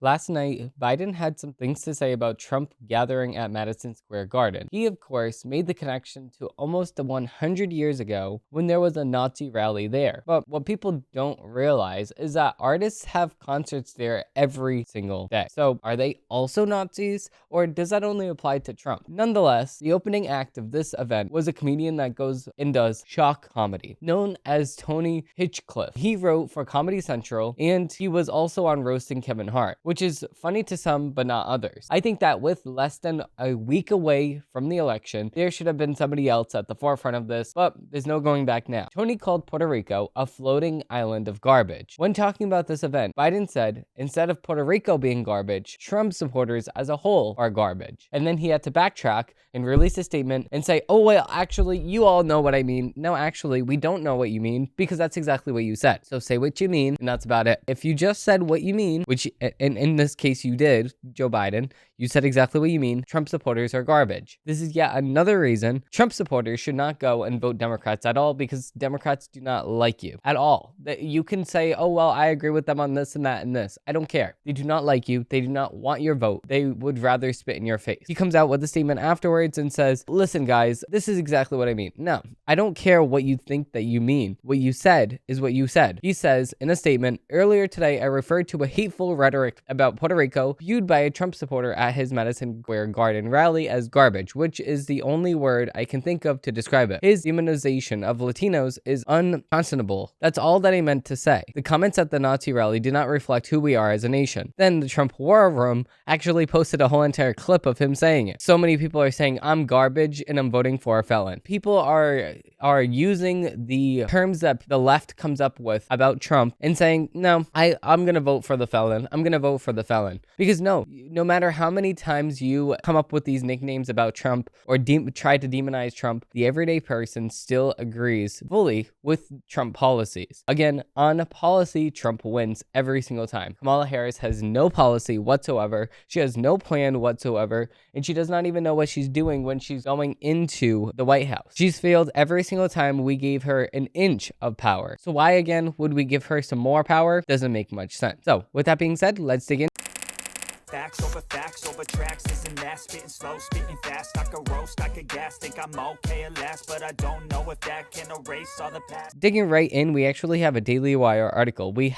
Last night, Biden had some things to say about Trump gathering at Madison Square Garden. He, of course, made the connection to almost 100 years ago when there was a Nazi rally there. But what people don't realize is that artists have concerts there every single day. So are they also Nazis, or does that only apply to Trump? Nonetheless, the opening act of this event was a comedian that goes and does shock comedy, known as Tony Hinchcliffe. He wrote for Comedy Central, and he was also on Roasting Kevin Hart, which is funny to some but not others. I think that with less than a week away from the election, there should have been somebody else at the forefront of this, but there's no going back now. Tony called Puerto Rico a floating island of garbage. When talking about this event, Biden said, instead of Puerto Rico being garbage, Trump supporters as a whole are garbage. And then he had to backtrack and release a statement and say, oh, well, actually, you all know what I mean. No, actually, we don't know what you mean, because that's exactly what you said. So say what you mean, and that's about it. If you just said what you mean, which in this case you did, Joe Biden, you said exactly what you mean. Trump supporters are garbage. This is yet another reason Trump supporters should not go and vote Democrats at all, because Democrats do not like you at all. You can say, oh, well, I agree with them on this and that and this. I don't care. They do not like you. They do not want your vote. They would rather spit in your face. He comes out with a statement afterwards and says, listen, guys, this is exactly what I mean. No, I don't care what you think that you mean. What you said is what you said. He says in a statement, earlier today, I referred to a hateful rhetoric about Puerto Rico viewed by a Trump supporter at his Madison Square Garden rally as garbage, which is the only word I can think of to describe it. His demonization of Latinos is unconscionable. That's all that I meant to say. The comments at the Nazi rally do not reflect who we are as a nation. Then the Trump War Room actually posted a whole entire clip of him saying it. So many people are saying, I'm garbage and I'm voting for a felon. People are using the terms that the left comes up with about Trump and saying, no, I'm going to vote for the felon. I'm going to vote for the felon. Because no matter how many times you come up with these nicknames about Trump or try to demonize Trump, the everyday person still agrees fully with Trump policies. Again, on policy, Trump wins every single time. Kamala Harris has no policy whatsoever. She has no plan whatsoever, and she does not even know what she's doing when she's going into the White House. She's failed every single time we gave her an inch of power. So why again would we give her some more power? Doesn't make much sense. So with that being said, let's dig in. Facts over tracks, this and that, spitting slow, spitting fast, I could roast, I could gas, think I'm okay at last, but I don't know if that can erase all the past. Digging right in, we actually have a Daily Wire article. This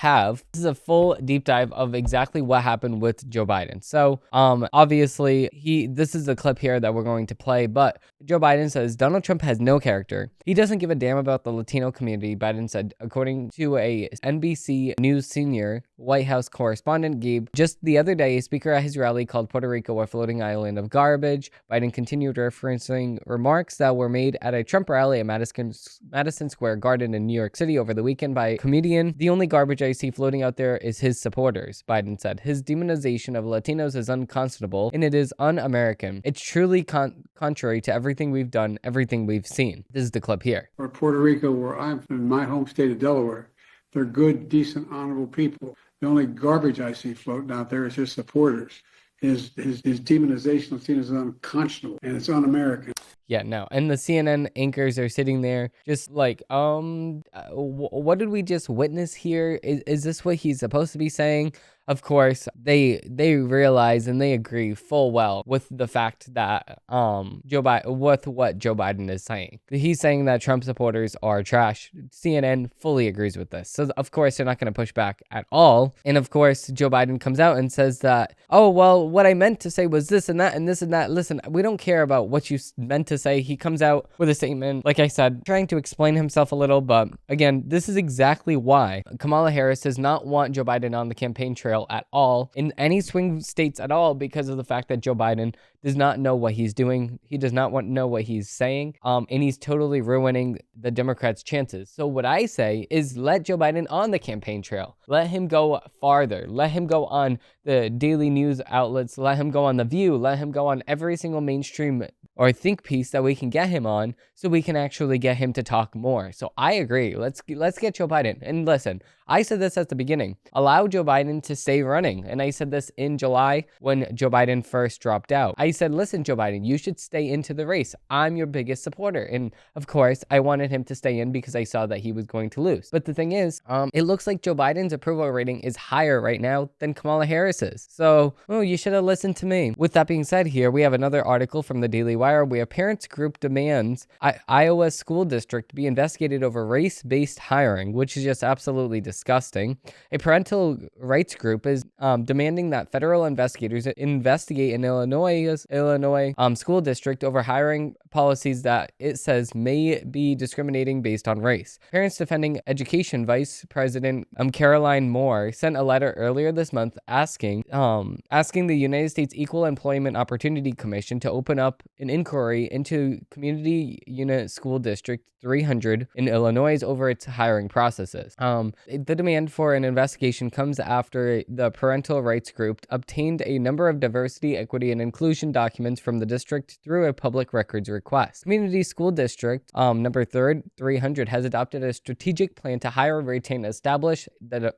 is a full deep dive of exactly what happened with Joe Biden. So, obviously, this is a clip here that we're going to play, but Joe Biden says, Donald Trump has no character. He doesn't give a damn about the Latino community, Biden said, according to a NBC News senior White House correspondent, Gabe. Just the other day, a speaker at his rally called Puerto Rico a floating island of garbage. Biden continued referencing remarks that were made at a Trump rally at Madison Square Garden in New York City over the weekend by a comedian. The only garbage I see floating out there is his supporters, Biden said. His demonization of Latinos is unconscionable, and it is un-American. It's truly contrary to everything we've done, everything we've seen. This is the clip here. Or Puerto Rico, where I'm from, in my home state of Delaware, they're good, decent, honorable people. The only garbage I see floating out there is his supporters. His demonization of Latinos is unconscionable, and it's un-American. Yeah, no. And the CNN anchors are sitting there just like, what did we just witness here? Is this what he's supposed to be saying? Of course, they realize and they agree full well with the fact that with what Joe Biden is saying. He's saying that Trump supporters are trash. CNN fully agrees with this. So of course they're not going to push back at all. And of course Joe Biden comes out and says that, oh well, what I meant to say was this and that and this and that. Listen, we don't care about what you meant to say. He comes out with a statement, like I said, trying to explain himself a little, but again, this is exactly why Kamala Harris does not want Joe Biden on the campaign trail at all in any swing states at all, because of the fact that Joe Biden does not know what he's doing. He does not know what he's saying, and he's totally ruining the Democrats' chances. So what I say is let Joe Biden on the campaign trail. Let him go farther. Let him go on the daily news outlets. Let him go on The View. Let him go on every single mainstream or think piece that we can get him on, so we can actually get him to talk more. So I agree. Let's get Joe Biden. And listen, I said this at the beginning. Allow Joe Biden to stay running. And I said this in July when Joe Biden first dropped out. I said, listen, Joe Biden, you should stay into the race. I'm your biggest supporter. And of course, I wanted him to stay in because I saw that he was going to lose. But the thing is, it looks like Joe Biden's approval rating is higher right now than Kamala Harris's. So, you should have listened to me. With that being said, here we have another article from the Daily Wire where a parents group demands Iowa school district be investigated over race-based hiring, which is just absolutely disgusting. A parental rights group is demanding that federal investigators investigate in Illinois school district over hiring policies that it says may be discriminating based on race. Parents Defending Education Vice President Caroline Moore sent a letter earlier this month asking the United States Equal Employment Opportunity Commission to open up an inquiry into Community Unit School District 300 in Illinois over its hiring processes. The demand for an investigation comes after the parental rights group obtained a number of diversity, equity, and inclusion documents from the district through a public records request. Community School District number 300 has adopted a strategic plan to hire, retain, establish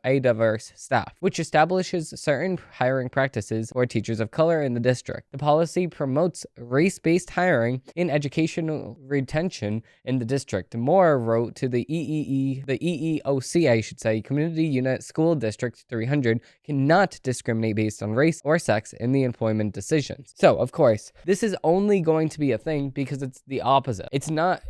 a diverse staff, which establishes certain hiring practices for teachers of color in the district. The policy promotes race-based hiring in educational retention in the district. Moore wrote to the EEOC, I should say, Community Unit School District 300 cannot discriminate based on race or sex in the employment decisions. So, of course, this is only going to be a thing because it's the opposite. It's not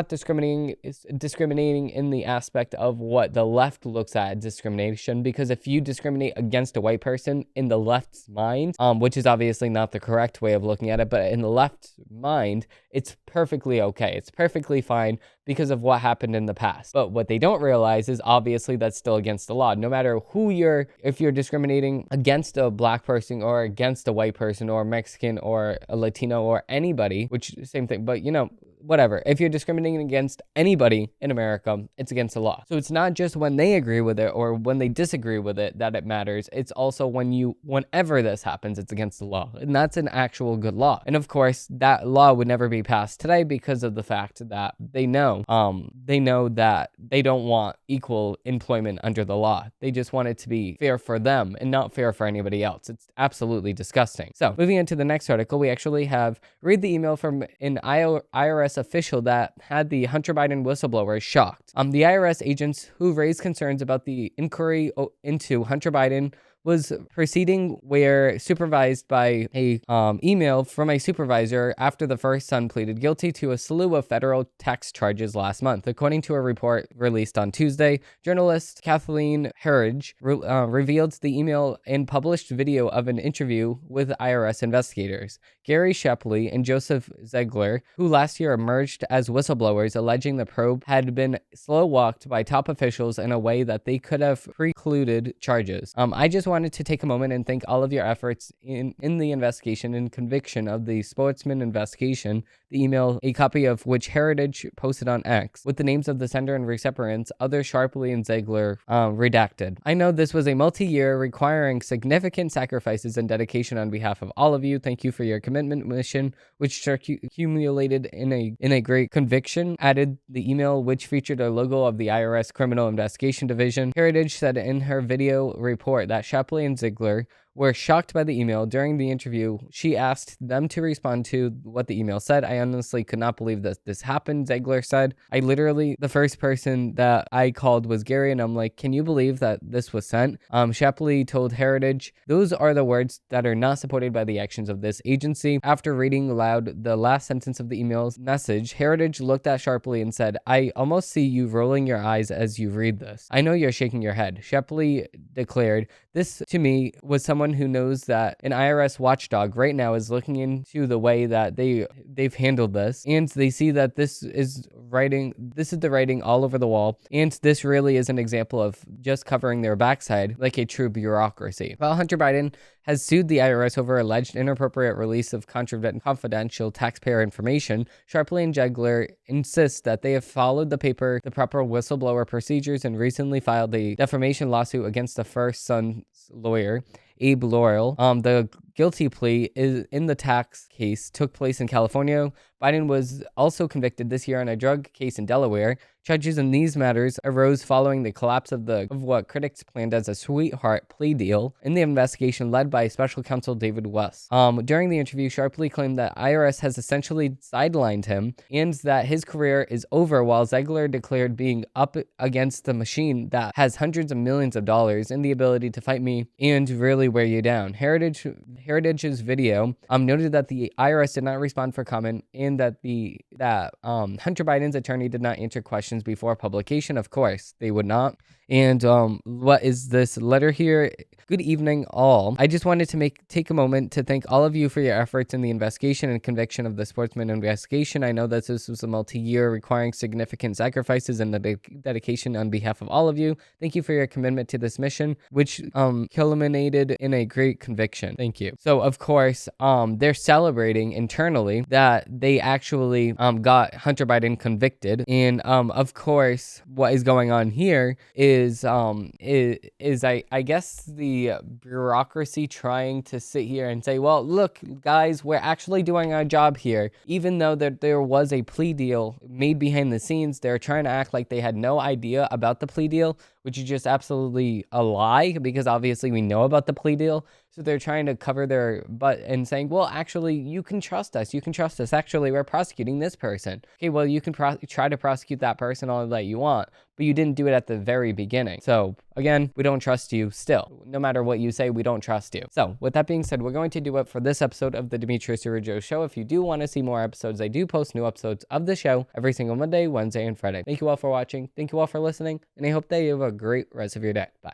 discriminating. It's discriminating in the aspect of what the left looks at discrimination, because if you discriminate against a white person in the left's mind, which is obviously not the correct way of looking at it, but in the left's mind, it's perfectly okay. It's perfectly fine because of what happened in the past. But what they don't realize is obviously that's still against the law. No matter if you're discriminating against a black person or against a white person or Mexican or a Latino or anybody, which same thing, but whatever. If you're discriminating against anybody in America, it's against the law. So it's not just when they agree with it or when they disagree with it that it matters. It's also whenever this happens, it's against the law. And that's an actual good law. And of course, that law would never be passed today because of the fact that they know that they don't want equal employment under the law. They just want it to be fair for them and not fair for anybody else. It's absolutely disgusting. So moving into the next article, we actually read the email from an IRS official that had the Hunter Biden whistleblower shocked. The IRS agents who raised concerns about the inquiry into Hunter Biden was proceeding were supervised by a email from a supervisor after the first son pleaded guilty to a slew of federal tax charges last month. According to a report released on Tuesday, journalist Kathleen Herridge revealed the email and published video of an interview with IRS investigators, Gary Shepley and Joseph Ziegler, who last year emerged as whistleblowers alleging the probe had been slow-walked by top officials in a way that they could have precluded charges. I just wanted to take a moment and thank all of your efforts in the investigation and conviction of the Sportsman investigation, the email, a copy of which Heritage posted on X, with the names of the sender and recipients, other Sharpley and Ziegler, redacted. I know this was a multi-year requiring significant sacrifices and dedication on behalf of all of you. Thank you for your commitment mission, which accumulated in a great conviction, added the email, which featured a logo of the IRS Criminal Investigation Division. Heritage said in her video report that Shapley and Ziegler were shocked by the email. During the interview, she asked them to respond to what the email said. I honestly could not believe that this happened, Ziegler said. The first person that I called was Gary, and I'm like, can you believe that this was sent? Shapley told Heritage, those are the words that are not supported by the actions of this agency. After reading aloud the last sentence of the email's message, Heritage looked at Shapley and said, I almost see you rolling your eyes as you read this. I know you're shaking your head. Shapley declared, this to me was someone who knows that an IRS watchdog right now is looking into the way that they've handled this, and they see that this is the writing all over the wall, and this really is an example of just covering their backside like a true bureaucracy. While Hunter Biden has sued the IRS over alleged inappropriate release of confidential taxpayer information, Shapley and Ziegler insist that they have followed the proper whistleblower procedures and recently filed a defamation lawsuit against the first son's lawyer, Abe Laurel. The guilty plea is in the tax case took place in California. Biden was also convicted this year on a drug case in Delaware. Charges in these matters arose following the collapse of what critics planned as a sweetheart plea deal in the investigation led by special counsel David West. During the interview, Sharpley claimed that IRS has essentially sidelined him and that his career is over, while Ziegler declared being up against the machine that has hundreds of millions of dollars and the ability to fight me and really wear you down. Heritage's video noted that the IRS did not respond for comment and that Hunter Biden's attorney did not answer questions before publication. Of course, they would not. And what is this letter here? Good evening, all. I just wanted to take a moment to thank all of you for your efforts in the investigation and conviction of the Sportsman investigation. I know that this was a multi-year requiring significant sacrifices and the dedication on behalf of all of you. Thank you for your commitment to this mission, which culminated in a great conviction. Thank you. So, of course, they're celebrating internally that they actually got Hunter Biden convicted. And, of course, what is going on here is I guess the bureaucracy trying to sit here and say, well, look, guys, we're actually doing our job here. Even though there was a plea deal made behind the scenes, they're trying to act like they had no idea about the plea deal, which is just absolutely a lie, because obviously we know about the plea deal. So they're trying to cover their butt and saying, well, actually, you can trust us. You can trust us. Actually, we're prosecuting this person. Okay, well, you can try to prosecute that person all that you want, but you didn't do it at the very beginning. So again, we don't trust you still. No matter what you say, we don't trust you. So with that being said, we're going to do it for this episode of the Demetrius Urijo Show. If you do want to see more episodes, I do post new episodes of the show every single Monday, Wednesday, and Friday. Thank you all for watching. Thank you all for listening, and I hope that you have a great rest of your day. Bye.